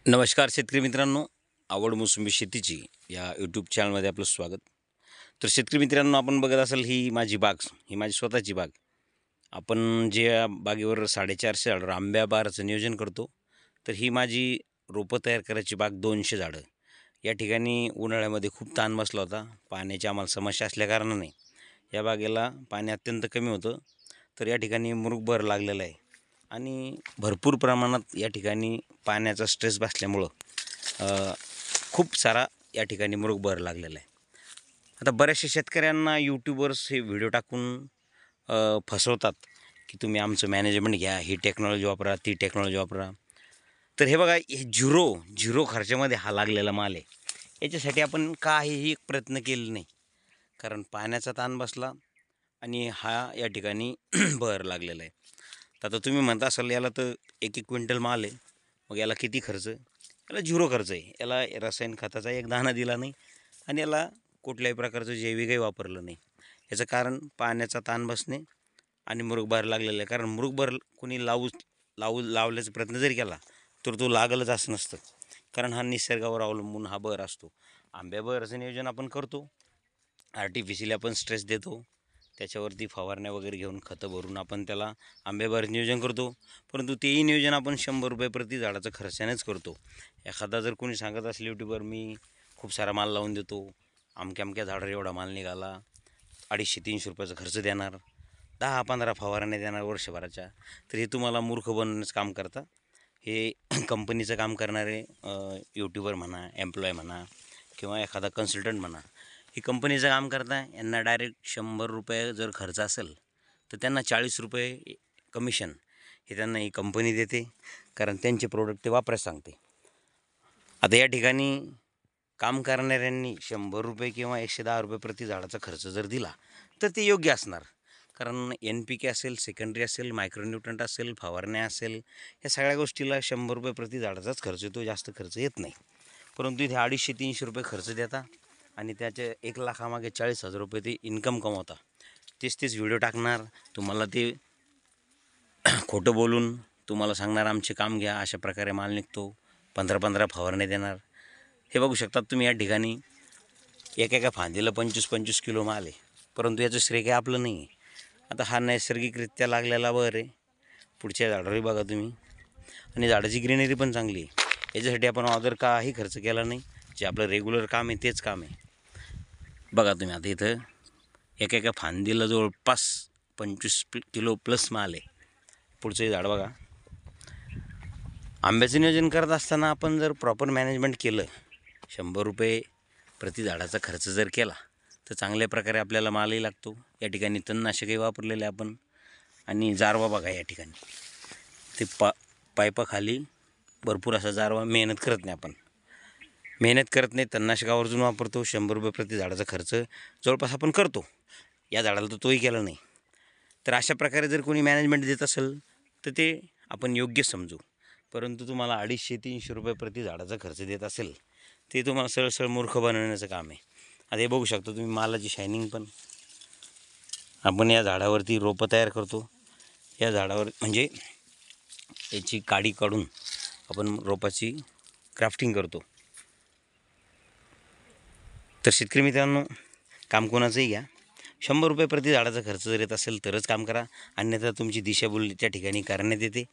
नमस्कार शेतकरी मित्रांनो, आवड मोसंबी शेतीची या यूट्यूब चॅनलमध्ये आपलं स्वागत. तर शेतकरी मित्रांनो, आपण बघत असाल ही माझी बाग, ही माझी स्वतःची बाग. आपण जे या बागेवर 450 झाडं आंब्या बाराचं नियोजन करतो, तर ही माझी रोपं तयार करायची बाग 200 झाडं. या ठिकाणी उन्हाळ्यामध्ये खूप ताण बसला होता. पाण्याची आम्हाला समस्या असल्याकारणाने या बागेला पाणी अत्यंत कमी होतं. तर या ठिकाणी मुरुगभर लागलेला आहे आणि भरपूर प्रमाणात या ठिकाणी पाण्याचा स्ट्रेस बसल्यामुळं खूप सारा या ठिकाणी मुरुगभर लागलेला आहे. आता बऱ्याचशा शेतकऱ्यांना यूट्यूबर्स हे व्हिडिओ टाकून फसवतात की तुम्ही आमचं मॅनेजमेंट घ्या, ही टेक्नॉलॉजी वापरा, ती टेक्नॉलॉजी वापरा. तर हे बघा, हे झिरो खर्चामध्ये हा लागलेला माल आहे. याच्यासाठी आपण काहीही प्रयत्न केले नाही, कारण पाण्याचा ताण बसला आणि हा या ठिकाणी बहर लागलेला आहे. तर आता तुम्ही म्हणता असाल याला तर 1-1 क्विंटल माल आहे, मग याला किती खर्च? याला झिरो खर्च आहे. याला रसायन खताचा एक दाणा दिला नाही आणि याला कुठल्याही प्रकारचं जैविकही वापरलं नाही. याचं कारण पाण्याचा ताण बसणे आणि मुरुगभर लागलेलं आहे. कारण मुरुगभर कोणी लावल्याचा प्रयत्न जरी केला तर तो लागलच असं नसतं, कारण हा निसर्गावर अवलंबून हा बहर असतो. आंब्या बहराचं नियोजन आपण करतो, आर्टिफिशियली आपण स्ट्रेस देतो, त्याच्यावरती फवारण्या वगैरे घेऊन खतं भरून आपण त्याला आंब्याबाहेर नियोजन करतो. परंतु तेही नियोजन आपण 100 रुपये प्रति झाडाचं खर्चानेच करतो. एखादा जर कोणी सांगत असेल यूट्यूबवर, मी खूप सारा माल लावून देतो, अमक्या अमक्या झाडावर एवढा माल निघाला, 250-300 रुपयाचा खर्च देणार, 10-15 फवारण्या देणार वर्षभराच्या, तर हे तुम्हाला मूर्ख बनवण्याचं काम करता. हे कंपनीचं काम करणारे यूट्यूबर म्हणा, एम्प्लॉय म्हणा किंवा एखादा कन्सल्टंट म्हणा, ही कंपनीचं काम करता. यांना डायरेक्ट 100 रुपये जर खर्च असेल तर त्यांना 40 रुपये कमिशन हे त्यांना ही कंपनी देते, कारण त्यांचे प्रोडक्ट ते वापरायला सांगते. आता या ठिकाणी काम करणाऱ्यांनी 100 रुपये किंवा 110 रुपये प्रति झाडाचा खर्च जर दिला तर ते योग्य असणार, कारण NPK असेल, सेकंडरी असेल, मायक्रोन्यूट्रंट असेल, फवारण्या असेल, या सगळ्या गोष्टीला 100 रुपये प्रति झाडाचाच खर्च येतो, जास्त खर्च येत नाही. परंतु इथे 250-300 रुपये खर्च देता आणि त्याचे 1 लाखामागे 40,000 रुपये ते इन्कम कमवता. तेच व्हिडिओ टाकणार, तुम्हाला ते खोटं बोलून तुम्हाला सांगणार आमचे काम घ्या, अशा प्रकारे माल निघतो, 15-15 फवारणे देणार. हे बघू शकतात तुम्ही, या ठिकाणी एका फांदीला 25-25 किलो माल आहे, परंतु याचं श्रेय काही आपलं नाही आहे. आता हा नैसर्गिकरित्या लागलेला बहर आहे. पुढच्या झाडावरही बघा तुम्ही, आणि झाडाची ग्रीनरी पण चांगली आहे. याच्यासाठी आपण अदर काही खर्च केला नाही, जे आपलं रेग्युलर काम आहे तेच काम आहे. बघा तुम्ही, आता इथं एका फांदीला जवळपास 25 किलो प्लस माल आहे. पुढचं झाड बघा. आंब्याचं नियोजन करत असताना आपण जर प्रॉपर मॅनेजमेंट केलं, 100 रुपये प्रति झाडाचा खर्च जर केला तर चांगल्या प्रकारे आपल्याला मालही लागतो. या ठिकाणी तणनाशकही वापरलेले आपण, आणि जारवा बघा या ठिकाणी ते पाईपाखाली भरपूर असा जारवा. मेहनत करत नाही, तणनाशक आवर्जून वापरतो. 100 रुपये प्रति झाडाचा खर्च जवळपास आपण करतो. या झाडाला तर तोही केला नाही. तर अशा प्रकारे जर कोणी मॅनेजमेंट देत असेल तर ते आपण योग्य समजू. परंतु तुम्हाला 250-300 रुपये प्रति झाडाचा खर्च देत असेल, ते तुम्हाला सरळ मूर्ख बनवण्याचं काम आहे. आता हे बघू शकता तुम्ही, मालाची शायनिंग पण. आपण या झाडावरती रोपं तयार करतो, या झाडावर म्हणजे याची काडी काढून आपण रोपाची क्राफ्टिंग करतो. तर शेतकरी मित्रांनो, काम कोणाचंही घ्या, 100 रुपये प्रति झाडाचा खर्च जर येत असेल तरच काम करा, अन्यथा तुमची दिशाभूल त्या ठिकाणी करण्यात येते.